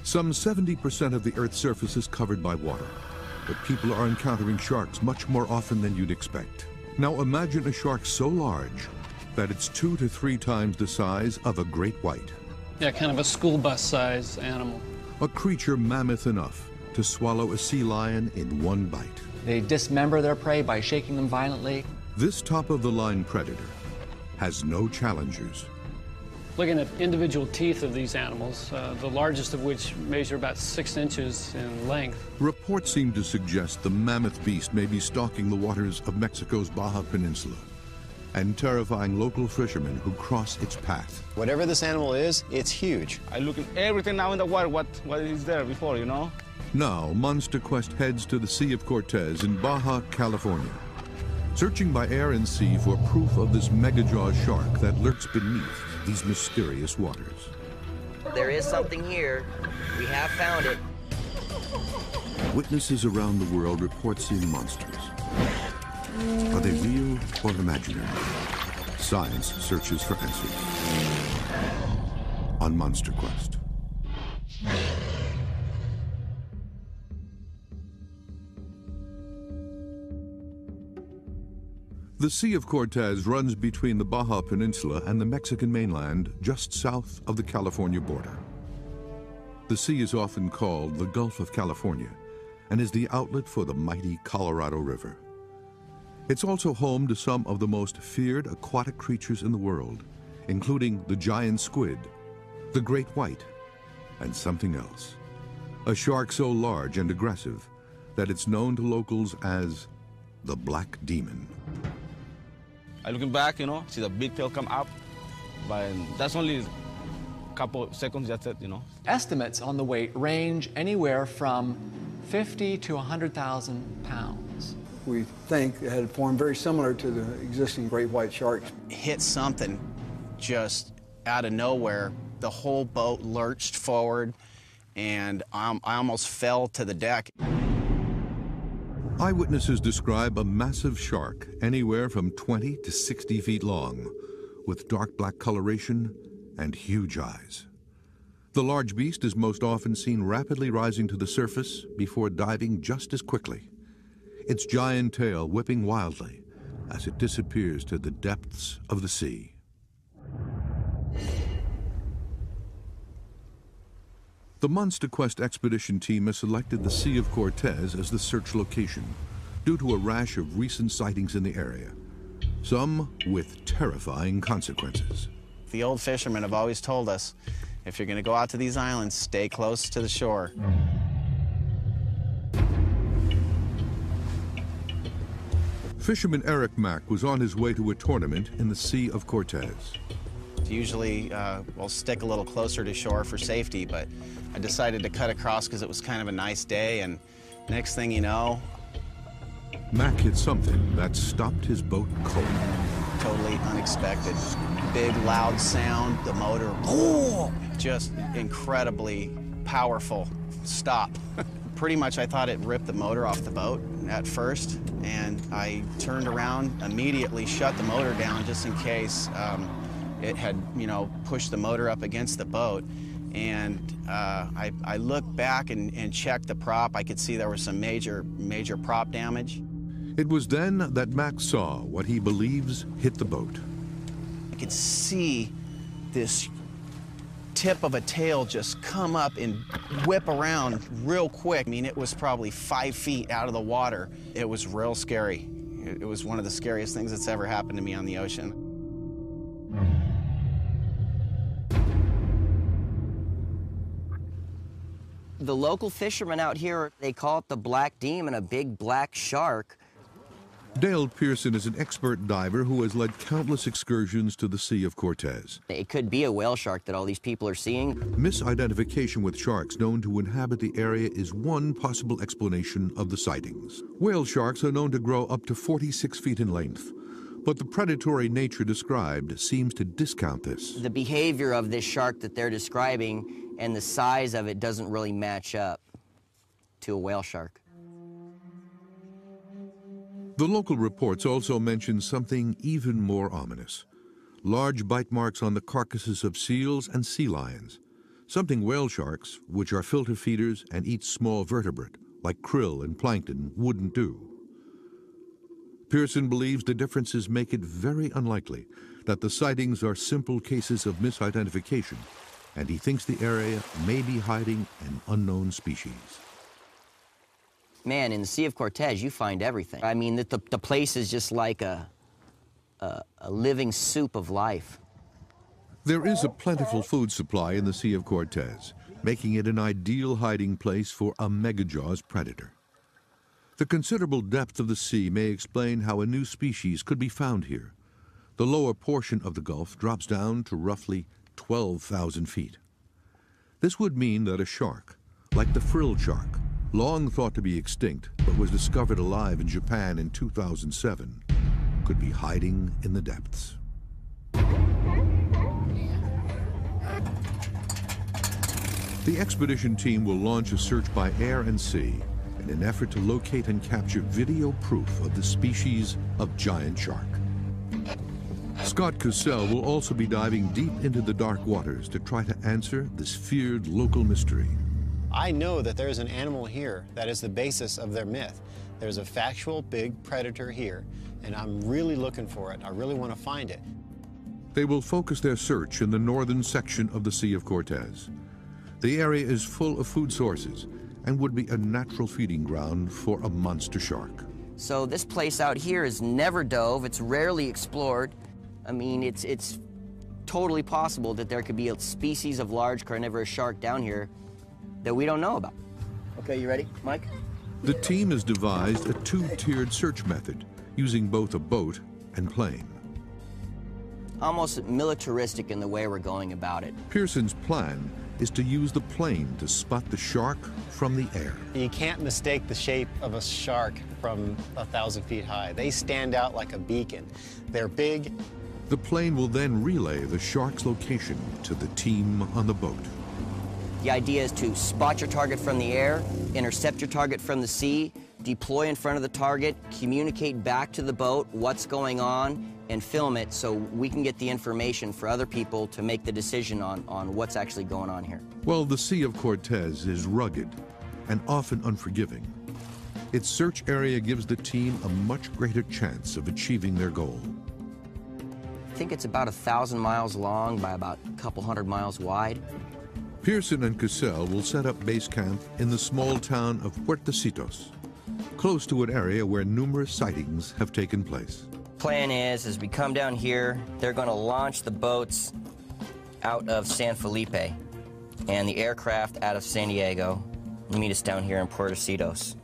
Some 70% of the Earth's surface is covered by water, but people are encountering sharks much more often than you'd expect. Now imagine a shark so large that it's 2 to 3 times the size of a great white. Yeah, kind of a school bus size animal. A creature mammoth enough to swallow a sea lion in one bite. They dismember their prey by shaking them violently. This top-of-the-line predator has no challengers. Looking at individual teeth of these animals, the largest of which measure about 6 inches in length. Reports seem to suggest the mammoth beast may be stalking the waters of Mexico's Baja Peninsula and terrifying local fishermen who cross its path. Whatever this animal is, it's huge. I look at everything now in the water, what is there before, you know? Now, Monster Quest heads to the Sea of Cortez in Baja, California, searching by air and sea for proof of this mega-jaw shark that lurks beneath these mysterious waters. There is something here. We have found it. Witnesses around the world report seeing monsters. Are they real or imaginary? Science searches for answers on Monster Quest. The Sea of Cortez runs between the Baja Peninsula and the Mexican mainland just south of the California border. The sea is often called the Gulf of California and is the outlet for the mighty Colorado River. It's also home to some of the most feared aquatic creatures in the world, including the giant squid, the great white, and something else. A shark so large and aggressive that it's known to locals as the Black Demon. I looking back, you know, see the big tail come up, but that's only a couple of seconds, that's it, you know. Estimates on the weight range anywhere from 50 to 100,000 pounds. We think it had formed very similar to the existing great white sharks. Hit something just out of nowhere. The whole boat lurched forward, and I almost fell to the deck. Eyewitnesses describe a massive shark anywhere from 20 to 60 feet long, with dark black coloration and huge eyes. The large beast is most often seen rapidly rising to the surface before diving just as quickly, its giant tail whipping wildly as it disappears to the depths of the sea. The Monster Quest expedition team has selected the Sea of Cortez as the search location due to a rash of recent sightings in the area, some with terrifying consequences. The old fishermen have always told us, if you're going to go out to these islands, stay close to the shore. Fisherman Eric Mack was on his way to a tournament in the Sea of Cortez. Usually we'll stick a little closer to shore for safety, but I decided to cut across because it was kind of a nice day, and next thing you know... Mack hit something that stopped his boat cold. Totally unexpected. Big, loud sound, the motor, just incredibly powerful stop. Pretty much I thought it ripped the motor off the boat at first, and I turned around, immediately shut the motor down just in case it had, you know, pushed the motor up against the boat. And I looked back and checked the prop. I could see there was some major prop damage. It was then that Mack saw what he believes hit the boat. I could see this tip of a tail just come up and whip around real quick. I mean, it was probably 5 feet out of the water. It was real scary. It was one of the scariest things that's ever happened to me on the ocean. The local fishermen out here, they call it the Black Demon, a big black shark. Dale Pearson is an expert diver who has led countless excursions to the Sea of Cortez. It could be a whale shark that all these people are seeing. Misidentification with sharks known to inhabit the area is one possible explanation of the sightings. Whale sharks are known to grow up to 46 feet in length, but the predatory nature described seems to discount this. The behavior of this shark that they're describing and the size of it doesn't really match up to a whale shark. The local reports also mention something even more ominous: large bite marks on the carcasses of seals and sea lions, something whale sharks, which are filter feeders and eat small vertebrate, like krill and plankton, wouldn't do. Pearson believes the differences make it very unlikely that the sightings are simple cases of misidentification, and he thinks the area may be hiding an unknown species. Man, in the Sea of Cortez, you find everything. I mean, the place is just like a living soup of life. There is a plentiful food supply in the Sea of Cortez, making it an ideal hiding place for a megajaws predator. The considerable depth of the sea may explain how a new species could be found here. The lower portion of the Gulf drops down to roughly 12,000 feet. This would mean that a shark, like the frilled shark, long thought to be extinct but was discovered alive in Japan in 2007, could be hiding in the depths. The expedition team will launch a search by air and sea in an effort to locate and capture video proof of the species of giant shark. Scott Cassell will also be diving deep into the dark waters to try to answer this feared local mystery. I know that there's an animal here that is the basis of their myth. There's a factual big predator here, and I'm really looking for it. I really want to find it. They will focus their search in the northern section of the Sea of Cortez. The area is full of food sources and would be a natural feeding ground for a monster shark. So this place out here is never dove, it's rarely explored. I mean, it's totally possible that there could be a species of large carnivorous shark down here that we don't know about. Okay, you ready, Mike? The team has devised a two-tiered search method using both a boat and plane. Almost militaristic in the way we're going about it. Pearson's plan is to use the plane to spot the shark from the air. You can't mistake the shape of a shark from 1,000 feet high. They stand out like a beacon. They're big. The plane will then relay the shark's location to the team on the boat. The idea is to spot your target from the air, intercept your target from the sea, deploy in front of the target, communicate back to the boat what's going on, and film it so we can get the information for other people to make the decision on what's actually going on here. Well, the Sea of Cortez is rugged and often unforgiving. Its search area gives the team a much greater chance of achieving their goal. I think it's about 1,000 miles long by about a couple hundred miles wide. Pearson and Cassell will set up base camp in the small town of Puertecitos, close to an area where numerous sightings have taken place. Plan is, as we come down here, they're going to launch the boats out of San Felipe and the aircraft out of San Diego and meet us down here in Puertecitos.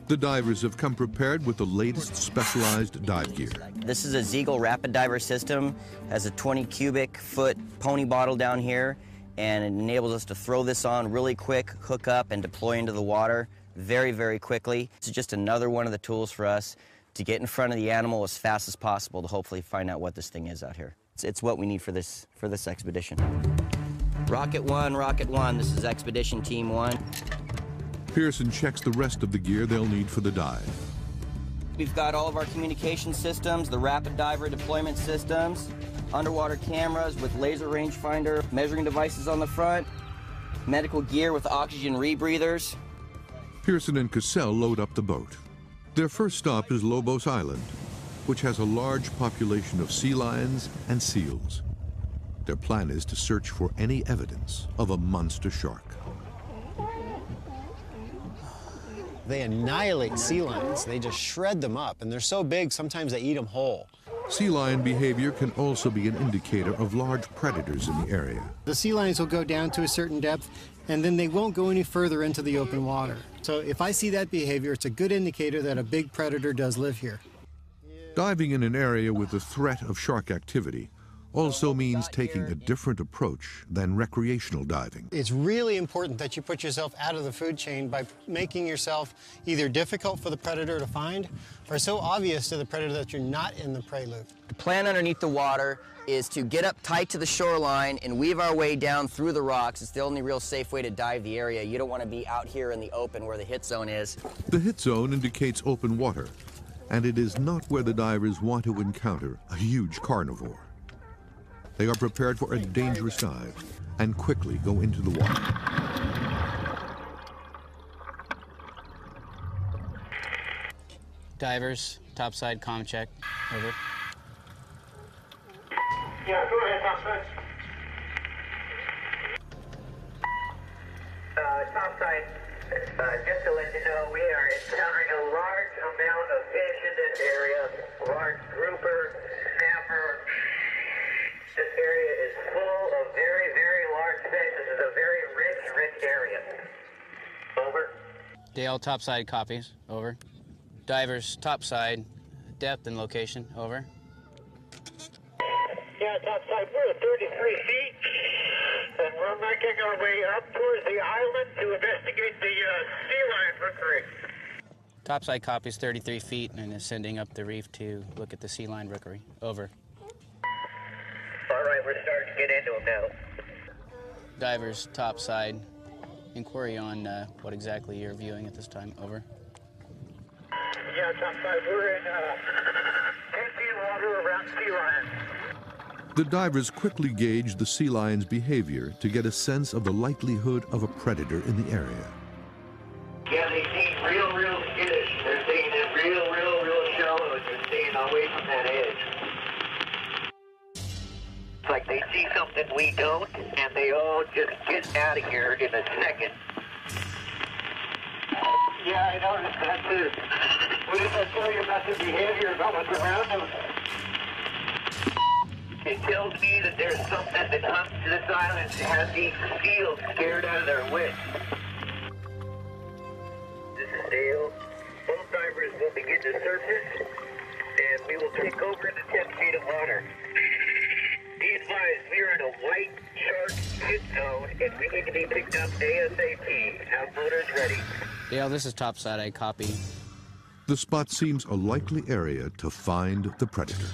The divers have come prepared with the latest specialized dive gear. This is a Ziegel rapid diver system, has a 20 cubic foot pony bottle down here, and it enables us to throw this on really quick, hook up, and deploy into the water very, very quickly. It's just another one of the tools for us to get in front of the animal as fast as possible to hopefully find out what this thing is out here. It's what we need for this expedition. Rocket one, this is Expedition Team 1. Pearson checks the rest of the gear they'll need for the dive. We've got all of our communication systems, the rapid diver deployment systems, underwater cameras with laser rangefinder, measuring devices on the front, medical gear with oxygen rebreathers. Pearson and Cassell load up the boat. Their first stop is Lobos Island, which has a large population of sea lions and seals. Their plan is to search for any evidence of a monster shark. They annihilate sea lions. They just shred them up, and they're so big, sometimes they eat them whole. Sea lion behavior can also be an indicator of large predators in the area. The sea lions will go down to a certain depth, and then they won't go any further into the open water. So if I see that behavior, it's a good indicator that a big predator does live here. Diving in an area with the threat of shark activity also means taking a different approach than recreational diving. It's really important that you put yourself out of the food chain by making yourself either difficult for the predator to find or so obvious to the predator that you're not in the prey loop. The plan underneath the water is to get up tight to the shoreline and weave our way down through the rocks. It's the only real safe way to dive the area. You don't want to be out here in the open where the hit zone is. The hit zone indicates open water, and it is not where the divers want to encounter a huge carnivore. They are prepared for a dangerous dive and quickly go into the water. Divers, topside comm check, over. Yeah, go ahead, topside. Topside, just to let you know, we are encountering a large amount of fish in this area. Large grouper, snapper. This area is full of very, very large fish. This is a very rich area. Over. Dale, topside copies, over. Divers, topside, depth and location, over. Yeah, topside, we're at 33 feet, and we're making our way up towards the island to investigate the sea lion rookery. Topside copies 33 feet and ascending up the reef to look at the sea lion rookery, over. All right, we're starting to get into them now. Divers, topside, inquiry on what exactly you're viewing at this time, over. Yeah, topside, we're in 10 feet of water around sea lion. The divers quickly gauge the sea lion's behavior to get a sense of the likelihood of a predator in the area. Yeah, they seem real skittish. They're staying in real shallow, and they're staying away from that edge. It's like they see something we don't, and they all just get out of here in a second. Yeah, I noticed that too. What does that tell you about their behavior, about what's around them? It tells me that there's something that comes to this island and has these seals scared out of their wits. This is Dale. Both divers will begin to surface, and we will take over into 10 feet of water. Be advised, we are in a white shark hit zone, and we need to be picked up ASAP. Have motors ready. Dale, this is topside, I copy. The spot seems a likely area to find the predator.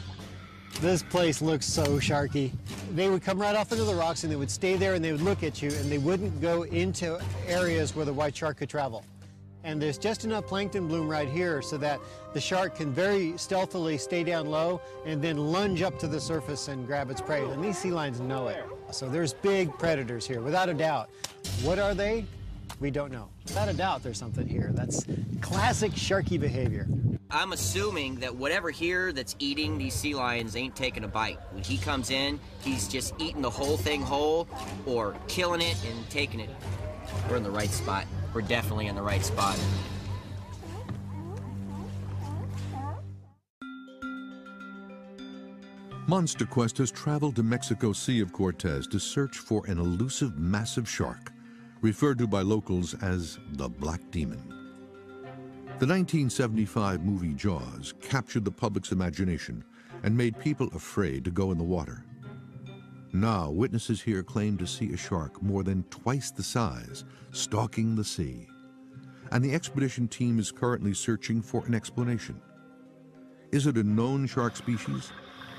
This place looks so sharky. They would come right off into the rocks and they would stay there and they would look at you and they wouldn't go into areas where the white shark could travel. And there's just enough plankton bloom right here so that the shark can very stealthily stay down low and then lunge up to the surface and grab its prey. And these sea lions know it. So there's big predators here, without a doubt. What are they? We don't know. Without a doubt, there's something here. That's classic sharky behavior. I'm assuming that whatever here that's eating these sea lions ain't taking a bite. When he comes in, he's just eating the whole thing whole or killing it and taking it. We're in the right spot. We're definitely in the right spot. Monster Quest has traveled to Mexico Sea of Cortez to search for an elusive massive shark, referred to by locals as the Black Demon. The 1975 movie Jaws captured the public's imagination and made people afraid to go in the water. Now, witnesses here claim to see a shark more than twice the size, stalking the sea. And the expedition team is currently searching for an explanation. Is it a known shark species,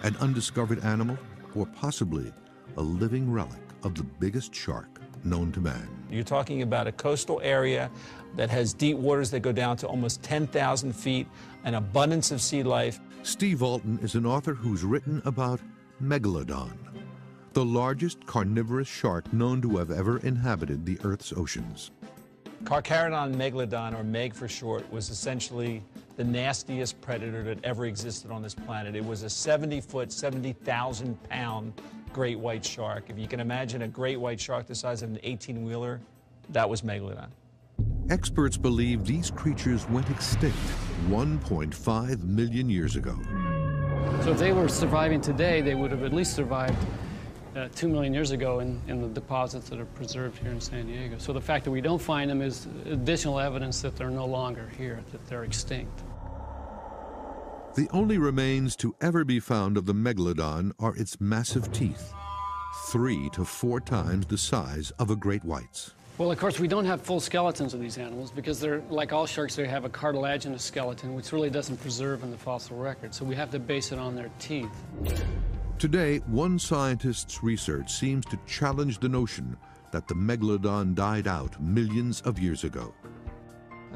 an undiscovered animal, or possibly a living relic of the biggest shark known to man? You're talking about a coastal area that has deep waters that go down to almost 10,000 feet, an abundance of sea life. Steve Alton is an author who's written about Megalodon, the largest carnivorous shark known to have ever inhabited the Earth's oceans. Carcharodon megalodon, or Meg for short, was essentially the nastiest predator that ever existed on this planet. It was a 70-foot, 70,000-pound great white shark. If you can imagine a great white shark the size of an 18-wheeler, that was Megalodon. Experts believe these creatures went extinct 1.5 million years ago. So if they were surviving today, they would have at least survived 2 million years ago in the deposits that are preserved here in San Diego. So the fact that we don't find them is additional evidence that they're no longer here, that they're extinct. The only remains to ever be found of the Megalodon are its massive teeth, 3 to 4 times the size of a great white's. Well, of course, we don't have full skeletons of these animals because they're, like all sharks, they have a cartilaginous skeleton, which really doesn't preserve in the fossil record. So we have to base it on their teeth. Today, one scientist's research seems to challenge the notion that the Megalodon died out millions of years ago.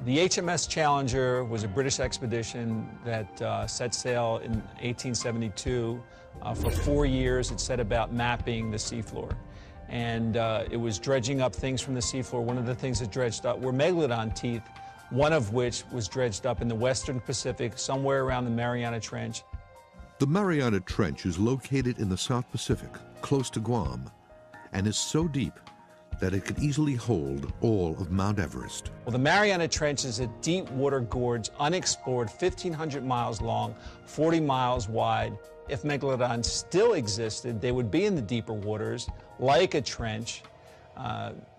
The HMS Challenger was a British expedition that set sail in 1872. For 4 years, it set about mapping the seafloor. And it was dredging up things from the seafloor. One of the things it dredged up were megalodon teeth, one of which was dredged up in the Western Pacific, somewhere around the Mariana Trench. The Mariana Trench is located in the South Pacific, close to Guam, and is so deep that it could easily hold all of Mount Everest. Well, the Mariana Trench is a deep water gorge, unexplored, 1,500 miles long, 40 miles wide. If megalodons still existed, they would be in the deeper waters, like a trench,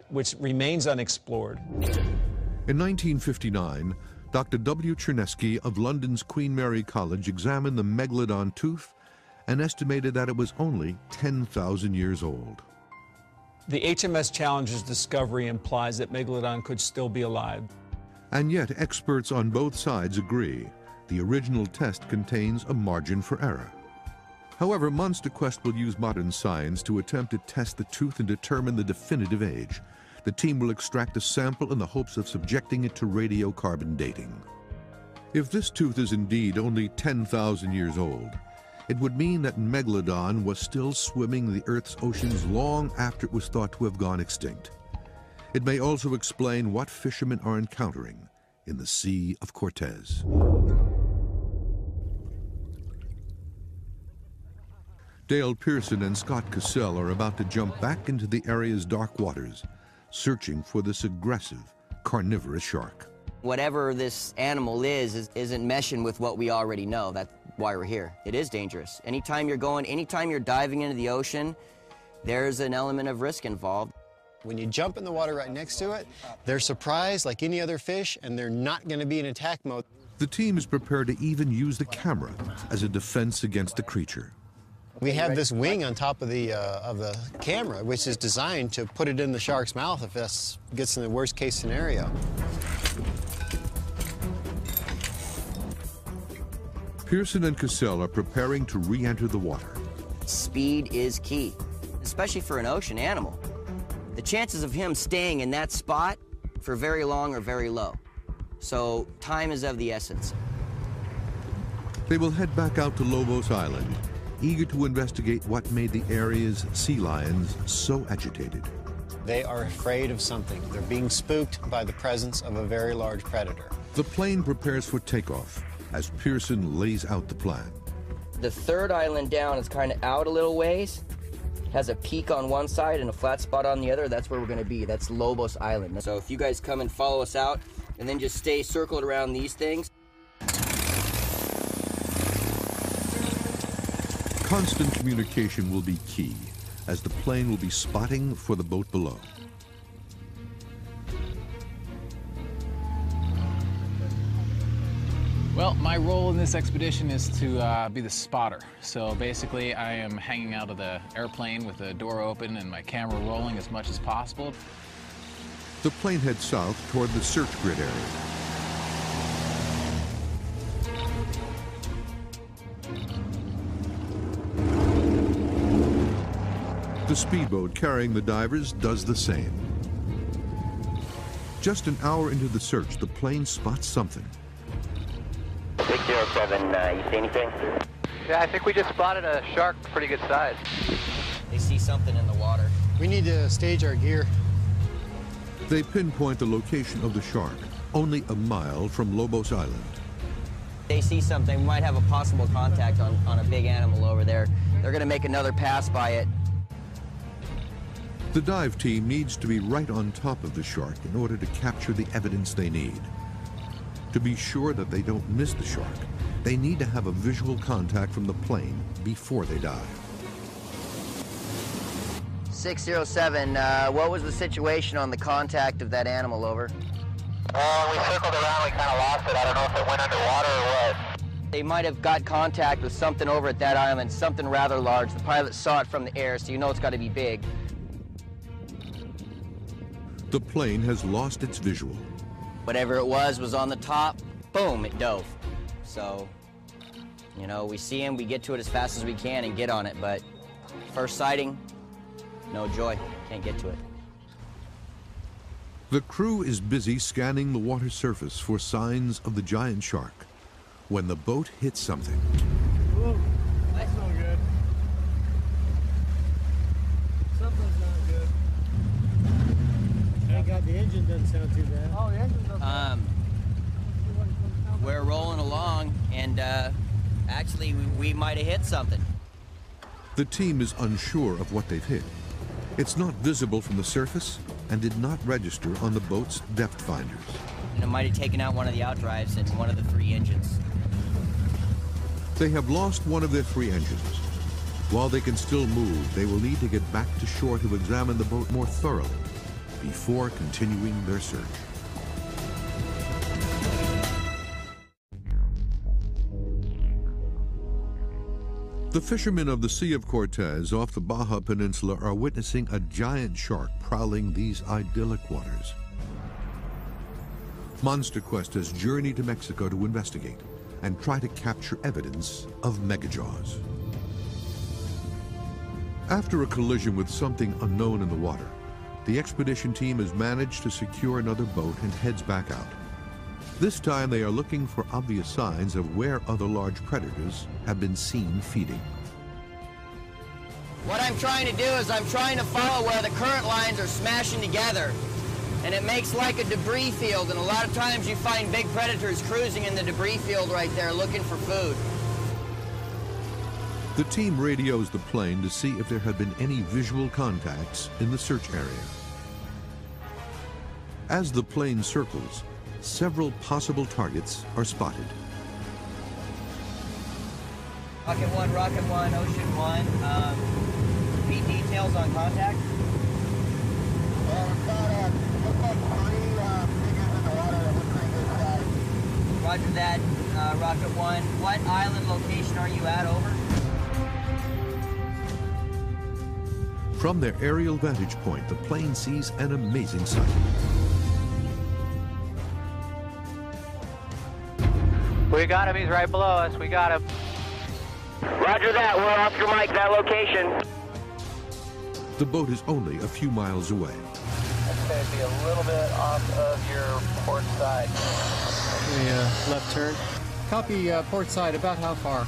which remains unexplored. In 1959, Dr. W. Chernesky of London's Queen Mary College examined the megalodon tooth and estimated that it was only 10,000 years old. The HMS Challenger's discovery implies that megalodon could still be alive. And yet, experts on both sides agree the original test contains a margin for error. However, Monster Quest will use modern science to attempt to test the tooth and determine the definitive age. The team will extract a sample in the hopes of subjecting it to radiocarbon dating. If this tooth is indeed only 10,000 years old, it would mean that megalodon was still swimming the Earth's oceans long after it was thought to have gone extinct. It may also explain what fishermen are encountering in the Sea of Cortez. Dale Pearson and Scott Cassell are about to jump back into the area's dark waters, searching for this aggressive, carnivorous shark. Whatever this animal isn't meshing with what we already know. That's why we're here. It is dangerous. Anytime you're diving into the ocean, there's an element of risk involved. When you jump in the water right next to it, they're surprised like any other fish, and they're not going to be in attack mode. The team is prepared to even use the camera as a defense against the creature. We have this wing on top of the camera, which is designed to put it in the shark's mouth if this gets in the worst case scenario. Pearson and Cassell are preparing to re-enter the water. Speed is key, especially for an ocean animal. The chances of him staying in that spot for very long are very low. So time is of the essence. They will head back out to Lobos Island, eager to investigate what made the area's sea lions so agitated. They are afraid of something. They're being spooked by the presence of a very large predator. The plane prepares for takeoff as Pearson lays out the plan. The third island down is kind of out a little ways, has a peak on one side and a flat spot on the other. That's where we're going to be. That's Lobos Island. So if you guys come and follow us out and then just stay circled around these things. Constant communication will be key, as the plane will be spotting for the boat below. Well, my role in this expedition is to be the spotter. So basically, I am hanging out of the airplane with the door open and my camera rolling as much as possible. The plane heads south toward the search grid area. The speedboat carrying the divers does the same. Just an hour into the search, the plane spots something. 607, you see anything? Yeah, I think we just spotted a shark pretty good size. They see something in the water. We need to stage our gear. They pinpoint the location of the shark, only a mile from Lobos Island. They see something. We might have a possible contact on a big animal over there. They're going to make another pass by it. The dive team needs to be right on top of the shark in order to capture the evidence they need. To be sure that they don't miss the shark, they need to have a visual contact from the plane before they dive. 607, what was the situation on the contact of that animal, over? We circled around, we kind of lost it. I don't know if it went underwater or what. They might have got contact with something over at that island, something rather large. The pilot saw it from the air, so you know it's got to be big. The plane has lost its visual. Whatever it was on the top, boom, it dove. So, you know, we see him, we get to it as fast as we can and get on it, but first sighting, no joy, can't get to it. The crew is busy scanning the water surface for signs of the giant shark when the boat hits something. Ooh, that's not good. Something's not good. Thank God the engine doesn't sound too bad. Oh, the engine doesn't. We're rolling along, and actually we might have hit something. The team is unsure of what they've hit. It's not visible from the surface and did not register on the boat's depth finders. And it might have taken out one of the outdrives and one of the 3 engines. They have lost one of their 3 engines. While they can still move, they will need to get back to shore to examine the boat more thoroughly before continuing their search. The fishermen of the Sea of Cortez off the Baja Peninsula are witnessing a giant shark prowling these idyllic waters. Monster Quest has journeyed to Mexico to investigate and try to capture evidence of megajaws. After a collision with something unknown in the water, the expedition team has managed to secure another boat and heads back out. This time they are looking for obvious signs of where other large predators have been seen feeding. What I'm trying to do is I'm trying to follow where the current lines are smashing together. And it makes like a debris field, and a lot of times you find big predators cruising in the debris field right there looking for food. The team radios the plane to see if there have been any visual contacts in the search area. As the plane circles, several possible targets are spotted. Rocket 1, Ocean 1. Repeat details on contact. We've got, looks like 3 figures in the water that look pretty good size. Roger that, Rocket 1. What island location are you at, over? From their aerial vantage point, the plane sees an amazing sight. We got him, he's right below us, we got him. Roger that, we're off your mic, that location. The boat is only a few miles away. That's going to be a little bit off of your port side. Left turn. Copy port side, about how far?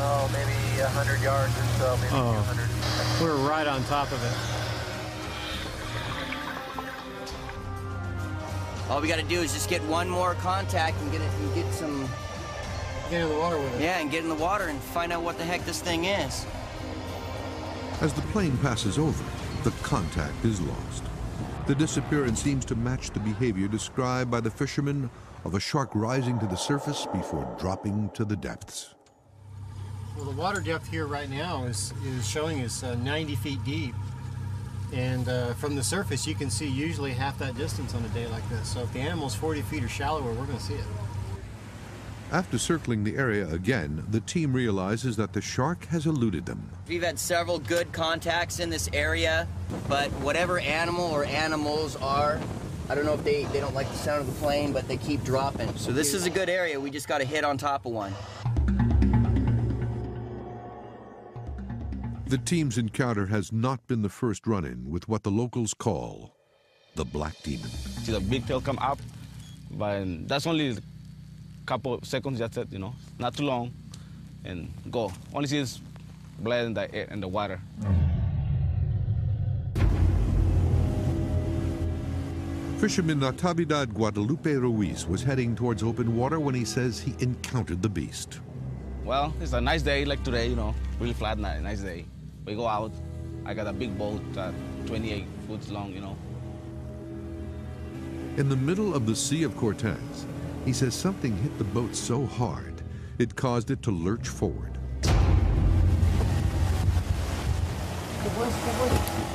Oh, maybe 100 yards or so, maybe 200. We're right on top of it. All we got to do is just get one more contact and get some... Get in the water with it. Yeah, and get in the water and find out what the heck this thing is. As the plane passes over, the contact is lost. The disappearance seems to match the behavior described by the fishermen of a shark rising to the surface before dropping to the depths. Well, the water depth here right now is showing us 90 feet deep. And from the surface, you can see usually half that distance on a day like this. So if the animal's 40 feet or shallower, we're going to see it. After circling the area again, the team realizes that the shark has eluded them. We've had several good contacts in this area, but whatever animal or animals are, I don't know if they don't like the sound of the plane, but they keep dropping. So this is a good area. We just got to hit on top of one. The team's encounter has not been the first run-in with what the locals call the Black Demon. See the big tail come up, but that's only a couple of seconds, that's it, you know, not too long, and go. Only see his blood in the air, in the water. Fisherman Natividad Guadalupe Ruiz was heading towards open water when he says he encountered the beast. Well, it's a nice day like today, you know, really flat night, nice day. We go out, I got a big boat, 28 foot long, you know. In the middle of the Sea of Cortez, he says something hit the boat so hard, it caused it to lurch forward.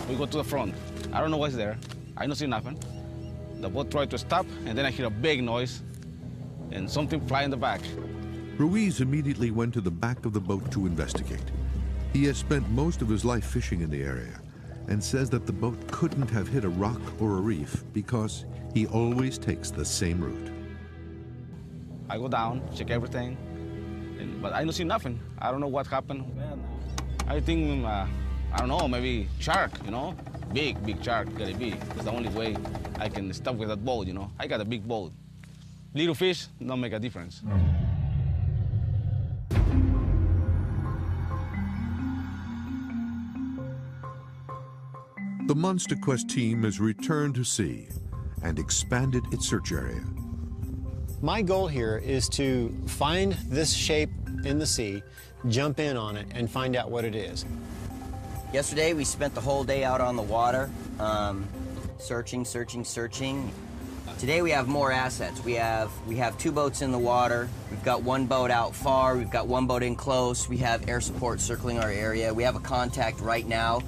We go to the front. I don't know what's there. I don't see nothing. The boat tried to stop, and then I hear a big noise, and something fly in the back. Ruiz immediately went to the back of the boat to investigate. He has spent most of his life fishing in the area and says that the boat couldn't have hit a rock or a reef because he always takes the same route. I go down, check everything, but I don't see nothing. I don't know what happened. I think, I don't know, maybe shark, you know? big shark gotta be. It's the only way I can stop with that boat, you know. I got a big boat. Little fish don't make a difference. The Monster Quest team has returned to sea and expanded its search area. My goal here is to find this shape in the sea, jump in on it, and find out what it is. Yesterday, we spent the whole day out on the water, searching. Today, we have more assets. We have 2 boats in the water. We've got 1 boat out far. We've got 1 boat in close. We have air support circling our area. We have a contact right now.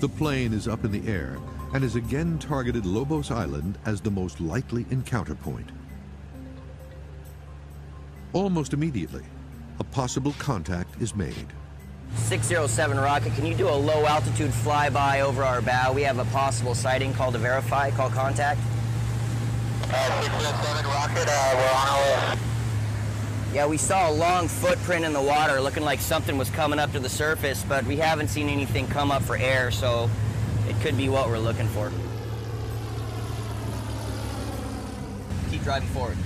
The plane is up in the air and has again targeted Lobos Island as the most likely encounter point. Almost immediately, a possible contact is made. 607 Rocket, can you do a low altitude flyby over our bow? We have a possible sighting, call to verify, call contact. 607 Rocket, we're on our way. Yeah, we saw a long footprint in the water, looking like something was coming up to the surface, but we haven't seen anything come up for air, so it could be what we're looking for. Keep driving forward,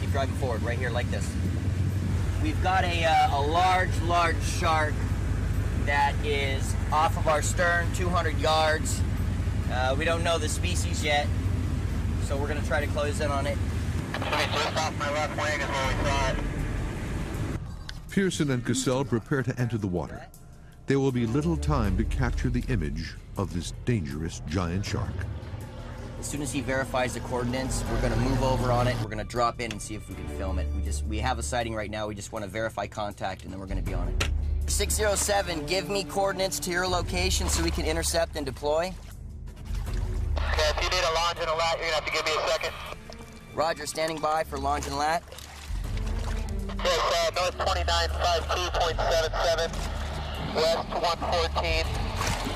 right here, like this. We've got a large shark that is off of our stern, 200 yards. We don't know the species yet, so we're gonna try to close in on it. Just off my left wing is where we saw it. Pearson and Cassell prepare to enter the water. There will be little time to capture the image of this dangerous giant shark. As soon as he verifies the coordinates, we're gonna move over on it. We're gonna drop in and see if we can film it. We have a sighting right now. We just wanna verify contact and then we're gonna be on it. 607, give me coordinates to your location so we can intercept and deploy. Okay, if you need a launch and a lat, you're gonna have to give me a second. Roger, standing by for launch and lat. Yes, north 2952.77, west 114,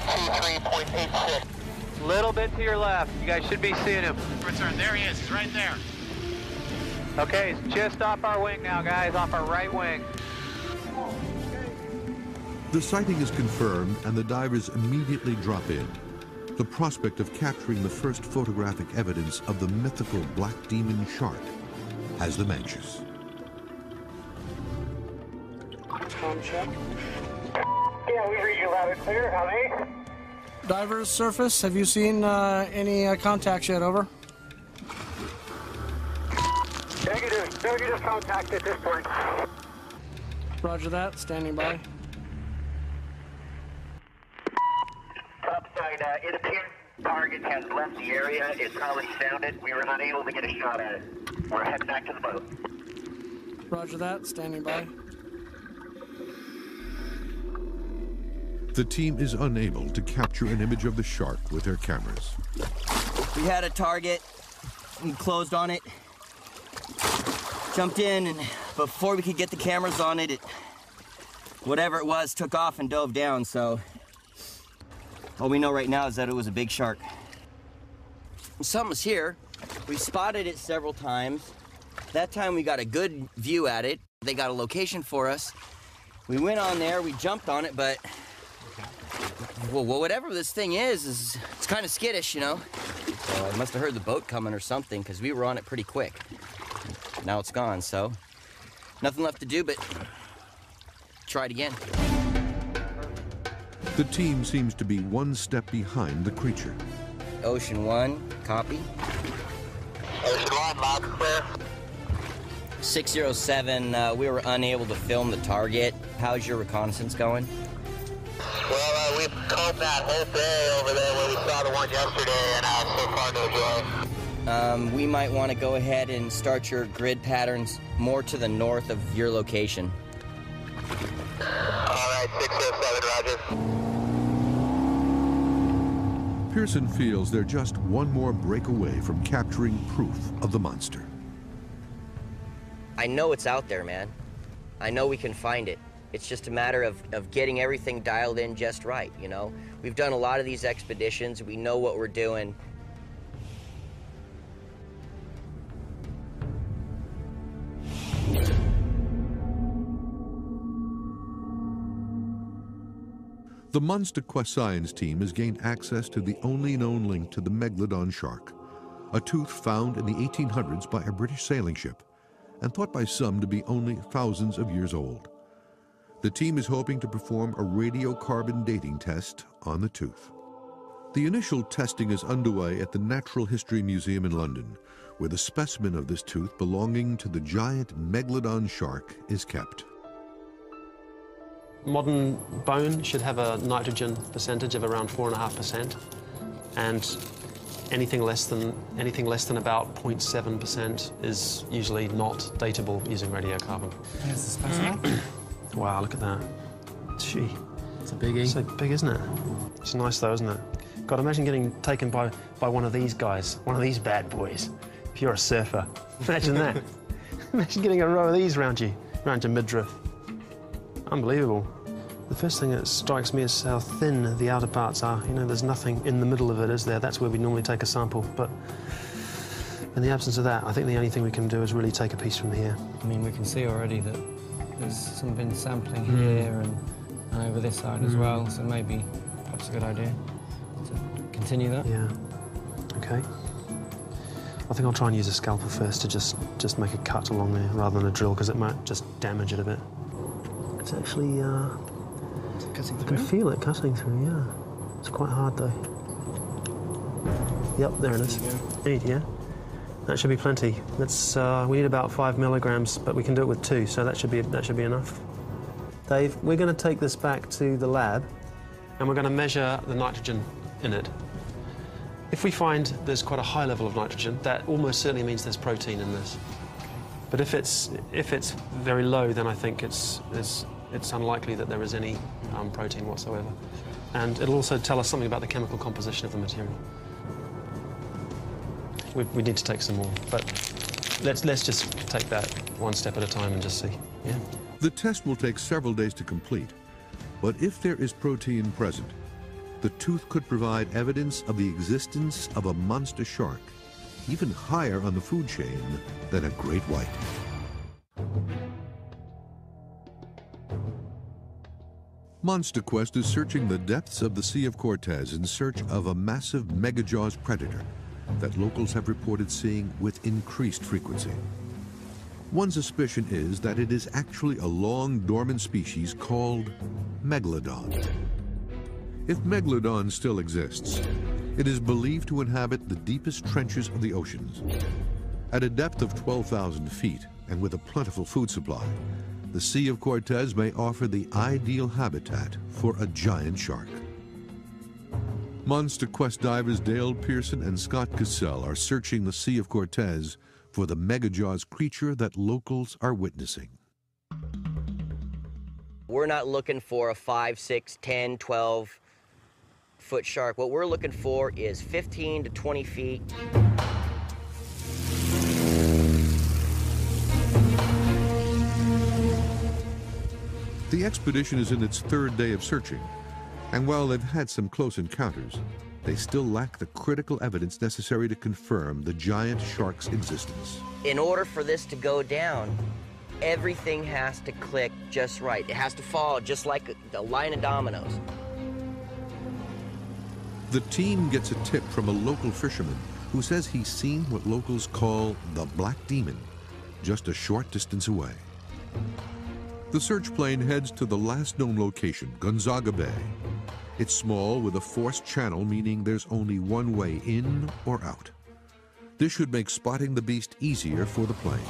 23.86. Little bit to your left. You guys should be seeing him. Return. There he is. He's right there. Okay, he's just off our wing now, guys. Off our right wing. The sighting is confirmed and the divers immediately drop in. The prospect of capturing the first photographic evidence of the mythical black demon shark has them anxious. Check. Yeah, we read you loud and clear. How many? Divers surface, have you seen any contacts yet, over? Negative contact at this point. Roger that, standing by. Topside, it appears target has left the area. It's probably sounded. We were unable to get a shot at it. We're heading back to the boat. Roger that, standing by. The team is unable to capture an image of the shark with their cameras. We had a target, we closed on it, jumped in, and before we could get the cameras on it, whatever it was took off and dove down, so all we know right now is that it was a big shark. Something was here. We spotted it several times. That time we got a good view at it. They got a location for us. We went on there, we jumped on it, but well, whatever this thing is it's kind of skittish, you know? So I must have heard the boat coming or something, because we were on it pretty quick. Now it's gone, so nothing left to do but try it again. The team seems to be one step behind the creature. Ocean 1, copy. Ocean 1, loud and clear. 607, we were unable to film the target. How's your reconnaissance going? Well, we've combed that whole bay over there where we saw the one yesterday, and so far no joy. We might want to go ahead and start your grid patterns more to the north of your location. All right, 607, roger. Pearson feels they're just one more break away from capturing proof of the monster. I know it's out there, man. I know we can find it. It's just a matter of getting everything dialed in just right, you know? We've done a lot of these expeditions. We know what we're doing. The Monster Quest science team has gained access to the only known link to the Megalodon shark, a tooth found in the 1800s by a British sailing ship and thought by some to be only thousands of years old. The team is hoping to perform a radiocarbon dating test on the tooth. The initial testing is underway at the Natural History Museum in London, where the specimen of this tooth belonging to the giant Megalodon shark is kept. Modern bone should have a nitrogen percentage of around 4.5%, and anything less than about 0.7% is usually not datable using radiocarbon. There's the specimen. Wow, look at that. Gee. It's a biggie. So big, isn't it? It's nice though, isn't it? God, imagine getting taken by one of these guys, one of these bad boys. If you're a surfer, imagine that. Imagine getting a row of these around your midriff. Unbelievable. The first thing that strikes me is how thin the outer parts are. You know, there's nothing in the middle of it, is there? That's where we normally take a sample. But in the absence of that, I think the only thing we can do is really take a piece from here. I mean, we can see already that there's some been sampling here and over this side as well, so maybe perhaps a good idea to continue that. Yeah. Okay. I think I'll try and use a scalpel first to just make a cut along there rather than a drill, because it might just damage it a bit. It's actually, cutting I can feel it cutting through, yeah. It's quite hard though. Yep, there it is. 8, yeah. That should be plenty. That's we need about 5 milligrams, but we can do it with 2, so that should be enough. Dave, we're going to take this back to the lab, and we're going to measure the nitrogen in it. If we find there's quite a high level of nitrogen, that almost certainly means there's protein in this. But if it's very low, then I think it's unlikely that there is any protein whatsoever. And it'll also tell us something about the chemical composition of the material. We need to take some more, but let's just take that one step at a time and just see. Yeah. The test will take several days to complete, but if there is protein present, the tooth could provide evidence of the existence of a monster shark, even higher on the food chain than a great white. Monster Quest is searching the depths of the Sea of Cortez in search of a massive megajaws predator that locals have reported seeing with increased frequency. One suspicion is that it is actually a long dormant species called Megalodon. If Megalodon still exists, it is believed to inhabit the deepest trenches of the oceans. At a depth of 12,000 feet and with a plentiful food supply, the Sea of Cortez may offer the ideal habitat for a giant shark. Monster Quest divers Dale Pearson and Scott Cassell are searching the Sea of Cortez for the megajaws creature that locals are witnessing. We're not looking for a 5, 6, 10, 12 foot shark. What we're looking for is 15 to 20 feet. The expedition is in its 3rd day of searching, and while they've had some close encounters, they still lack the critical evidence necessary to confirm the giant shark's existence. In order for this to go down, everything has to click just right. It has to fall just like a line of dominoes. The team gets a tip from a local fisherman who says he's seen what locals call the Black Demon, just a short distance away. The search plane heads to the last known location, Gonzaga Bay. It's small with a forced channel, meaning there's only one way in or out. This should make spotting the beast easier for the plane.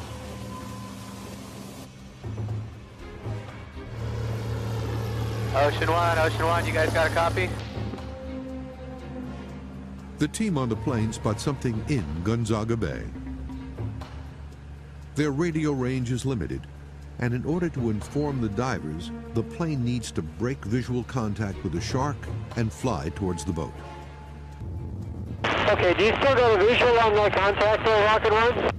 Ocean 1, you guys got a copy? The team on the plane spots something in Gonzaga Bay. Their radio range is limited, and in order to inform the divers, the plane needs to break visual contact with the shark and fly towards the boat. Okay, do you still got a visual on the contact there, Rocket 1?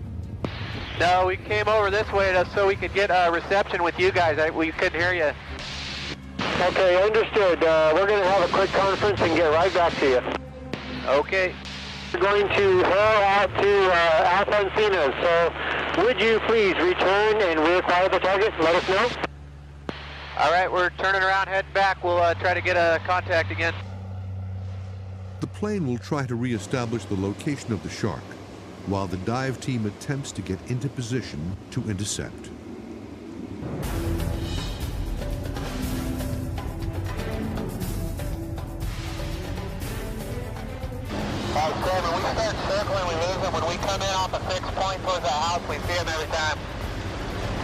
No, we came over this way just so we could get a reception with you guys. We couldn't hear you. Okay, understood. We're going to have a quick conference and get right back to you. Okay. We're going to haul out to Alfonsinas, so would you please return and reacquire the target? Let us know. All right, we're turning around, heading back. We'll try to get a contact again. The plane will try to re-establish the location of the shark, while the dive team attempts to get into position to intercept. When we start circling, we lose them. When we come in off a fixed point towards the house, we see them every time.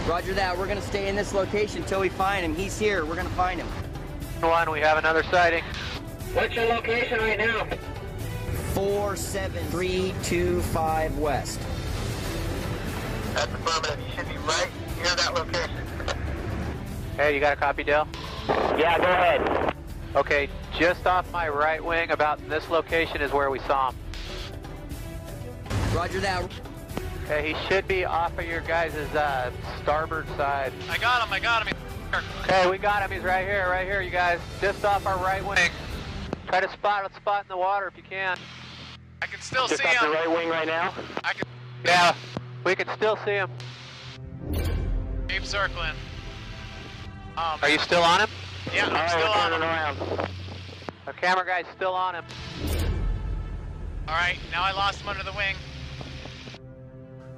Roger that. We're going to stay in this location until we find him. He's here. We're going to find him. One, we have another sighting. What's your location right now? 47325 west. That's affirmative. You should be right near that location. Hey, you got a copy, Dale? Yeah, go ahead. Okay, just off my right wing, about in this location is where we saw him. Roger that. Okay, he should be off of your guys' starboard side. I got him. Okay, we got him. He's right here, you guys. Just off our right wing. Try to spot in the water if you can. I can still Just see off him. the right wing right now? I can. Yeah, we can still see him. Keep circling. Are you still on him? Yeah, I'm still on him. Around. Our camera guy's still on him. All right, now I lost him under the wing.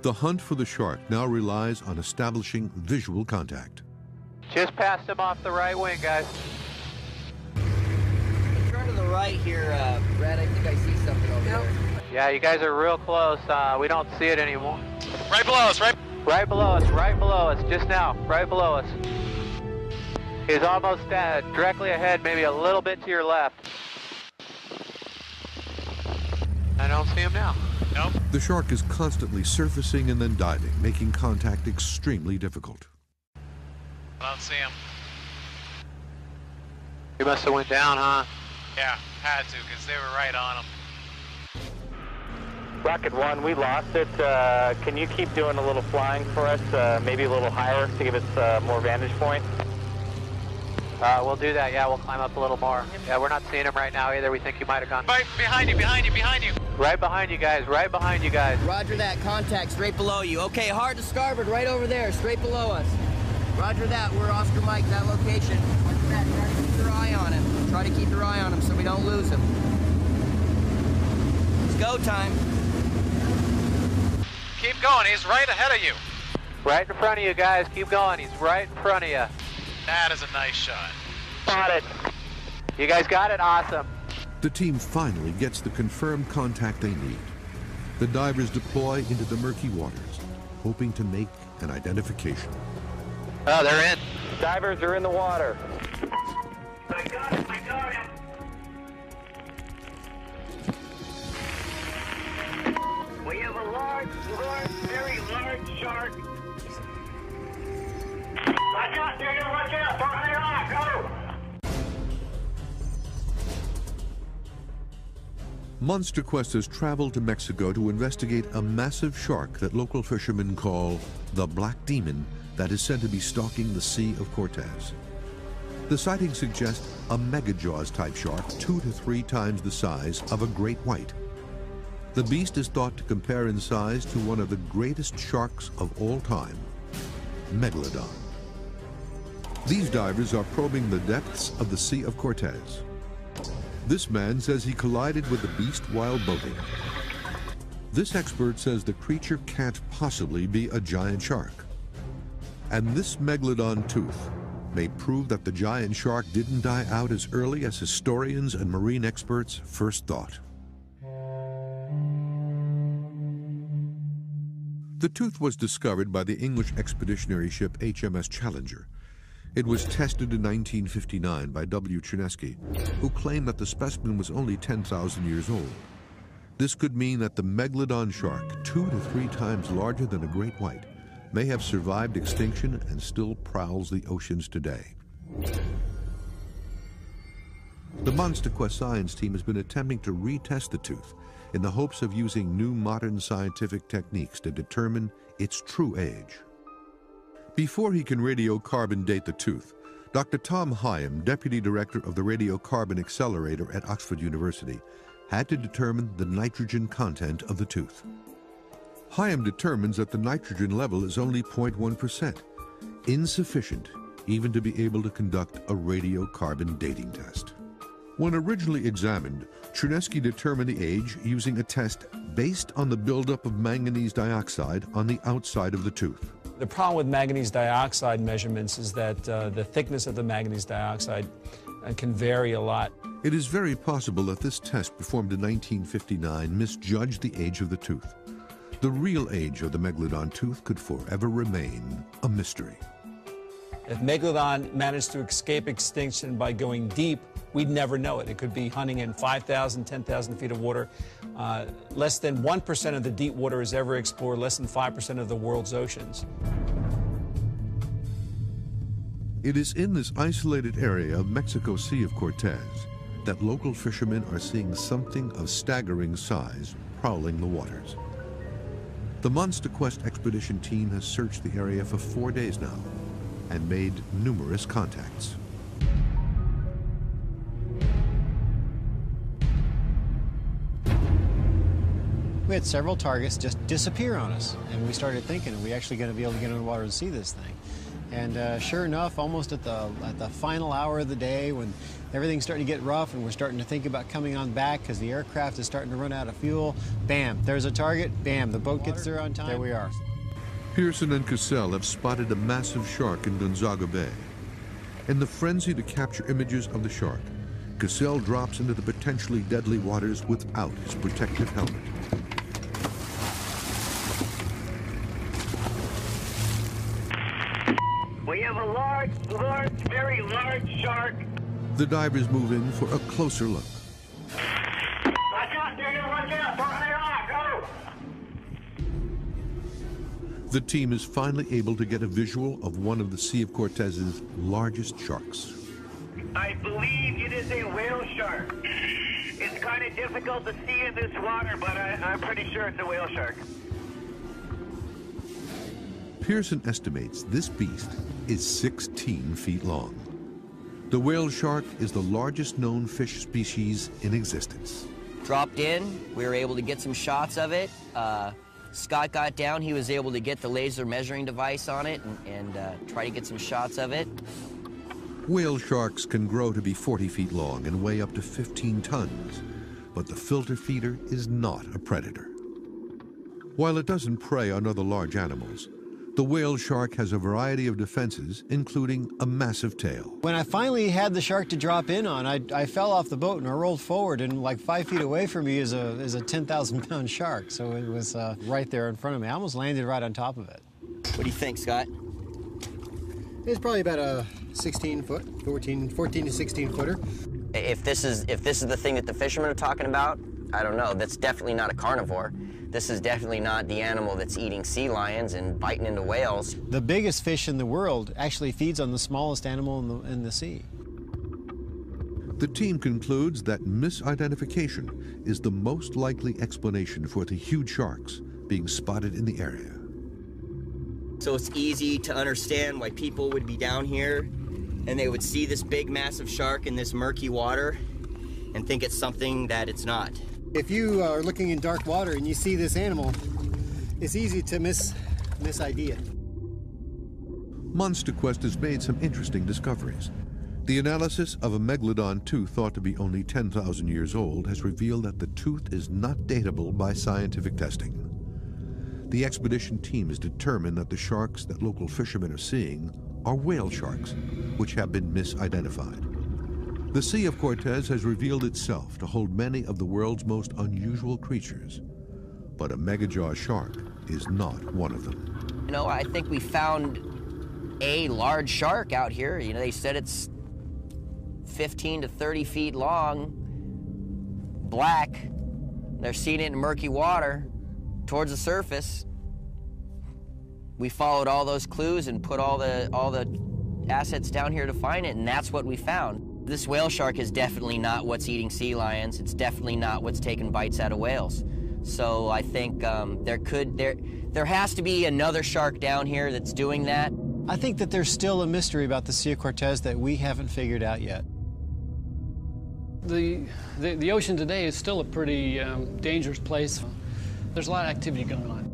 The hunt for the shark now relies on establishing visual contact. Just passed him off the right wing, guys. Turn to the right here, Brad. I think I see something over there. Yeah, you guys are real close. We don't see it anymore. Right below us, right below us, just now, right below us. He's almost directly ahead, maybe a little bit to your left. I don't see him now. Nope. The shark is constantly surfacing and then diving, making contact extremely difficult. I don't see him. He must have went down, huh? Yeah, had to, because they were right on him. Rocket 1, we lost it. Can you keep doing a little flying for us, maybe a little higher to give us more vantage point? We'll do that, yeah, we'll climb up a little more. Yeah, we're not seeing him right now either. We think he might have gone. Right behind you. Right behind you guys, Roger that, contact straight below you. Okay, hard to starboard, right over there, straight below us. Roger that, we're Oscar Mike, that location. Roger that, try to keep your eye on him. Try to keep your eye on him so we don't lose him. It's go time. Keep going, he's right ahead of you. Right in front of you guys, keep going, he's right in front of you. That is a nice shot. Got it. You guys got it? Awesome. The team finally gets the confirmed contact they need. The divers deploy into the murky waters, hoping to make an identification. Oh, they're in. Divers are in the water. I got him. We have a large, very large shark. Watch out, dude, watch out. Don't hang on, go. Monster Quest has traveled to Mexico to investigate a massive shark that local fishermen call the Black Demon that is said to be stalking the Sea of Cortez. The sighting suggests a megajaws type shark 2 to 3 times the size of a great white. The beast is thought to compare in size to one of the greatest sharks of all time, Megalodon. These divers are probing the depths of the Sea of Cortez. This man says he collided with the beast while boating. This expert says the creature can't possibly be a giant shark. And this Megalodon tooth may prove that the giant shark didn't die out as early as historians and marine experts first thought. The tooth was discovered by the English expeditionary ship HMS Challenger. It was tested in 1959 by W. Chinesky, who claimed that the specimen was only 10,000 years old. This could mean that the Megalodon shark, 2 to 3 times larger than a great white, may have survived extinction and still prowls the oceans today. The Monster Quest science team has been attempting to retest the tooth in the hopes of using new modern scientific techniques to determine its true age. Before he can radiocarbon date the tooth, Dr. Tom Hyam, Deputy Director of the Radiocarbon Accelerator at Oxford University, had to determine the nitrogen content of the tooth. Hyam determines that the nitrogen level is only 0.1%, insufficient even to be able to conduct a radiocarbon dating test. When originally examined, Chernesky determined the age using a test based on the buildup of manganese dioxide on the outside of the tooth. The problem with manganese dioxide measurements is that the thickness of the manganese dioxide can vary a lot. It is very possible that this test performed in 1959 misjudged the age of the tooth. The real age of the megalodon tooth could forever remain a mystery. If megalodon managed to escape extinction by going deep, we'd never know it. It could be hunting in 5,000, 10,000 feet of water. Less than 1% of the deep water is ever explored, less than 5% of the world's oceans. It is in this isolated area of Mexico Sea of Cortez that local fishermen are seeing something of staggering size prowling the waters. The Monster Quest expedition team has searched the area for 4 days now and made numerous contacts. We had several targets just disappear on us, and we started thinking, are we actually going to be able to get underwater and see this thing? And sure enough, almost at the final hour of the day, when everything's starting to get rough and we're starting to think about coming on back because the aircraft is starting to run out of fuel, bam, there's a target, bam, the boat gets there on time, there we are. Pearson and Cassell have spotted a massive shark in Gonzaga Bay. In the frenzy to capture images of the shark, Cassell drops into the potentially deadly waters without his protective helmet. We have a large, very large shark. The divers move in for a closer look. Watch out, dude, watch out, don't lay off, go! The team is finally able to get a visual of one of the Sea of Cortez's largest sharks. I believe it is a whale shark. It's kind of difficult to see in this water, but I'm pretty sure it's a whale shark. Pearson estimates this beast is 16 feet long. The whale shark is the largest known fish species in existence. Dropped in, we were able to get some shots of it. Scott got down, he was able to get the laser measuring device on it and try to get some shots of it. Whale sharks can grow to be 40 feet long and weigh up to 15 tons, but the filter feeder is not a predator. While it doesn't prey on other large animals, the whale shark has a variety of defenses, including a massive tail. When I finally had the shark to drop in on, I fell off the boat and I rolled forward, and like 5 feet away from me is a 10,000-pound shark. So it was right there in front of me. I almost landed right on top of it. What do you think, Scott? It's probably about a 16-foot, 14 to 16-footer. If this is the thing that the fishermen are talking about, I don't know. That's definitely not a carnivore. This is definitely not the animal that's eating sea lions and biting into whales. The biggest fish in the world actually feeds on the smallest animal in the sea. The team concludes that misidentification is the most likely explanation for the huge sharks being spotted in the area. So it's easy to understand why people would be down here and they would see this big, massive shark in this murky water and think it's something that it's not. If you are looking in dark water and you see this animal, it's easy to mis-ID it. Monster Quest has made some interesting discoveries. The analysis of a megalodon tooth thought to be only 10,000 years old has revealed that the tooth is not datable by scientific testing. The expedition team has determined that the sharks that local fishermen are seeing are whale sharks, which have been misidentified. The Sea of Cortez has revealed itself to hold many of the world's most unusual creatures, but a megajaw shark is not one of them. You know, I think we found a large shark out here. You know, they said it's 15 to 30 feet long, black. They're seeing it in murky water towards the surface. We followed all those clues and put all the assets down here to find it, and that's what we found. This whale shark is definitely not what's eating sea lions. It's definitely not what's taking bites out of whales. So I think there has to be another shark down here that's doing that. I think that there's still a mystery about the Sea of Cortez that we haven't figured out yet. The ocean today is still a pretty dangerous place. There's a lot of activity going on.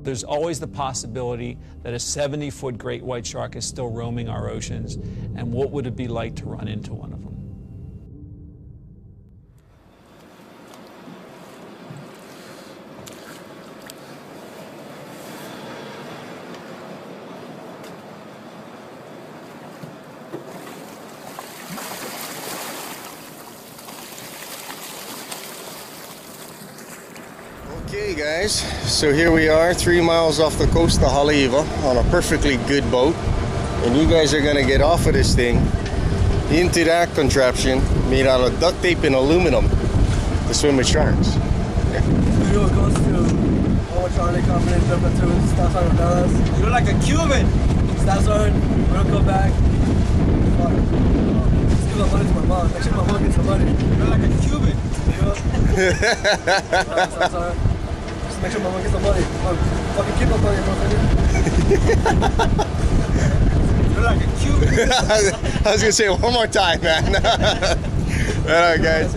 there's always the possibility that a 70-foot great white shark is still roaming our oceans, and what would it be like to run into one of them? Okay guys, so here we are 3 miles off the coast of Haleiwa on a perfectly good boat, and you guys are gonna get off of this thing into that contraption made out of duct tape and aluminum to swim with sharks. Video goes to electronic company, number 2, stop sign Dallas. You look like a Cuban! Stop sign, we don't go back. Just give my money to my mom. Make sure my mom gets the money. You look like a Cuban! Stop sign. Just make sure my mom gets the money. Fucking keep my money, motherfucker. You're like a Cuban! I was gonna say it one more time, man. Alright guys.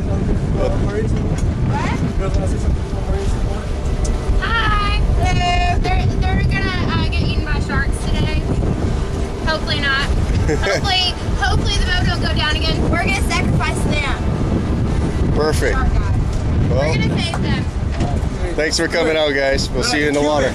Hi! Hello! They're gonna get eaten by sharks today. Hopefully not. Hopefully the boat don't go down again. We're gonna sacrifice them. Perfect. Well, we're gonna save them. Thanks for coming out, guys. We'll see you in the water.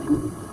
Okay.